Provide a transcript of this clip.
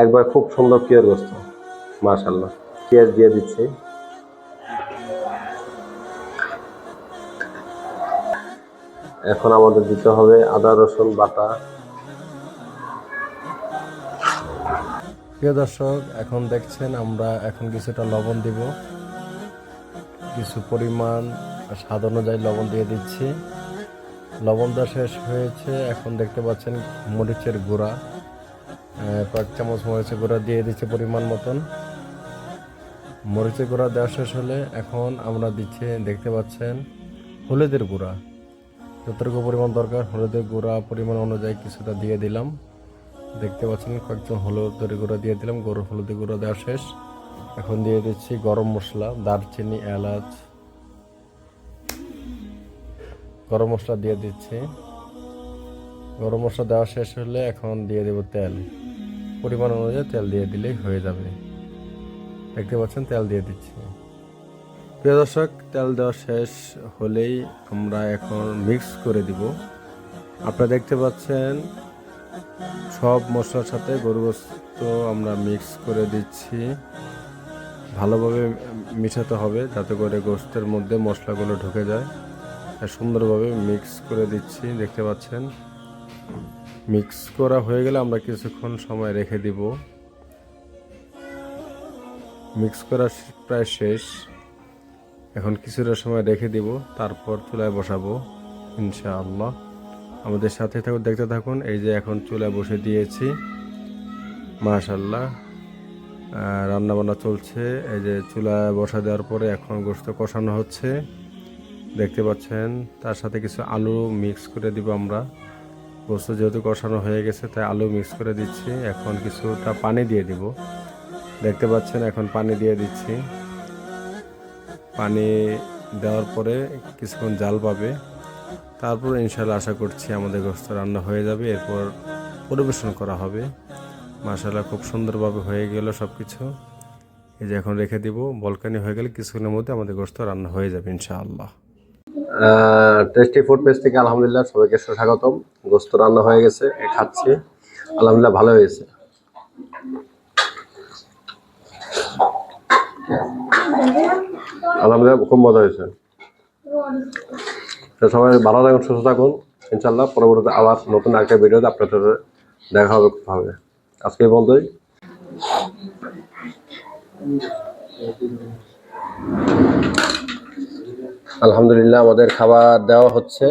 একবার খুব সুন্দর পিওর গোস্ত, মাশাআল্লাহ। পেঁয়াজ দিয়ে দিচ্ছি। এখন আমাদের দিতে হবে আদা রসুন বাটা। প্রিয় দর্শক, এখন দেখছেন আমরা এখন কিছুটা লবণ দিব, কিছু পরিমাণ স্বাদ অনুযায়ী লবণ দিয়ে দিচ্ছি। লবণ দেওয়া শেষ হয়েছে। এখন দেখতে পাচ্ছেন মরিচের গুঁড়া, কয়েক চামচ মরিচের গুঁড়া দিয়ে দিচ্ছি পরিমাণ মতন। মরিচের গুঁড়া দেওয়া শেষ হলে এখন আমরা দিচ্ছি, দেখতে পাচ্ছেন, হলুদের গুঁড়া। যতটুকু পরিমাণ দরকার হলুদের গুঁড়া পরিমাণ অনুযায়ী কিছুটা দিয়ে দিলাম। দেখতে পাচ্ছেন কয়েকজন হলুদের গুঁড়া দিয়ে দিলাম। হলুদের গুঁড়া দেওয়া শেষ। এখন দিয়ে দিচ্ছি গরম মশলা, দারচিনি, এলাচ, গরম মশলা দিয়ে দিচ্ছি। গরম মশলা দেওয়া শেষ হলে এখন দিয়ে দেব তেল। পরিমাণ অনুযায়ী তেল দিয়ে দিলেই হয়ে যাবে। দেখতে পাচ্ছেন তেল দিয়ে দিচ্ছি। প্রিয় দর্শক, তেল দেওয়া শেষ হলেই আমরা এখন মিক্স করে দিব। আপনারা দেখতে পাচ্ছেন সব মশলার সাথে গরু গোশত আমরা মিক্স করে দিচ্ছি। ভালোভাবে মিশাতে হবে যাতে করে গোশতের মধ্যে মশলাগুলো ঢুকে যায়। সুন্দরভাবে মিক্স করে দিচ্ছি। দেখতে পাচ্ছেন মিক্স করা হয়ে গেলে আমরা কিছুক্ষণ সময় রেখে দিব। মিক্স করা প্রায় শেষ। এখন কিছুটা সময় রেখে দিব, তারপর চুলায় বসাবো ইনশাআল্লাহ। আমাদের সাথে থাকুন, দেখতে থাকুন। এই যে এখন চুলায় বসে দিয়েছি, মাশাআল্লাহ রান্না বান্না চলছে। এই যে চুলায় বসা দেওয়ার পরে এখন গোশত কষানো হচ্ছে, দেখতে পাচ্ছেন। তার সাথে কিছু আলু মিক্স করে দিব আমরা। গোশত যেহেতু কষানো হয়ে গেছে তাই আলু মিক্স করে দিচ্ছি। এখন কিছুটা পানি দিয়ে দিব, দেখতে পাচ্ছেন। এখন পানি দিয়ে দিচ্ছি। পানি দেওয়ার পরে কিছুক্ষণ জাল পাবে, তারপর ইনশাআল্লাহ আশা করছি আমাদের গোশত রান্না হয়ে যাবে। এরপর পরিবেশন করা হবে। মাশাআল্লাহ খুব সুন্দরভাবে হয়ে গেল সব কিছু। এই যে এখন রেখে দিব, বলকানি হয়ে গেলে কিছুক্ষণের মধ্যে আমাদের গোশত রান্না হয়ে যাবে ইনশাআল্লাহ। টেস্টি ফুড পেজ থেকে আলহামদুলিল্লাহ সবাইকে স্বাগতম। গোস্ত রান্না হয়ে গেছে, খাচ্ছি। আলহামদুলিল্লাহ ভালো হয়েছে। আলহামদুলিল্লাহ খুব মজা হয়েছে। তো সবাই ভালো থাকুন, সুস্থ থাকুন। ইনশাআল্লাহ পরবর্তীতে আবার নতুন একটা ভিডিওতে আপনাদের দেখা হবে। আজকে এই পর্যন্তই। আলহামদুলিল্লাহ আমাদের খাবার দেওয়া হচ্ছে।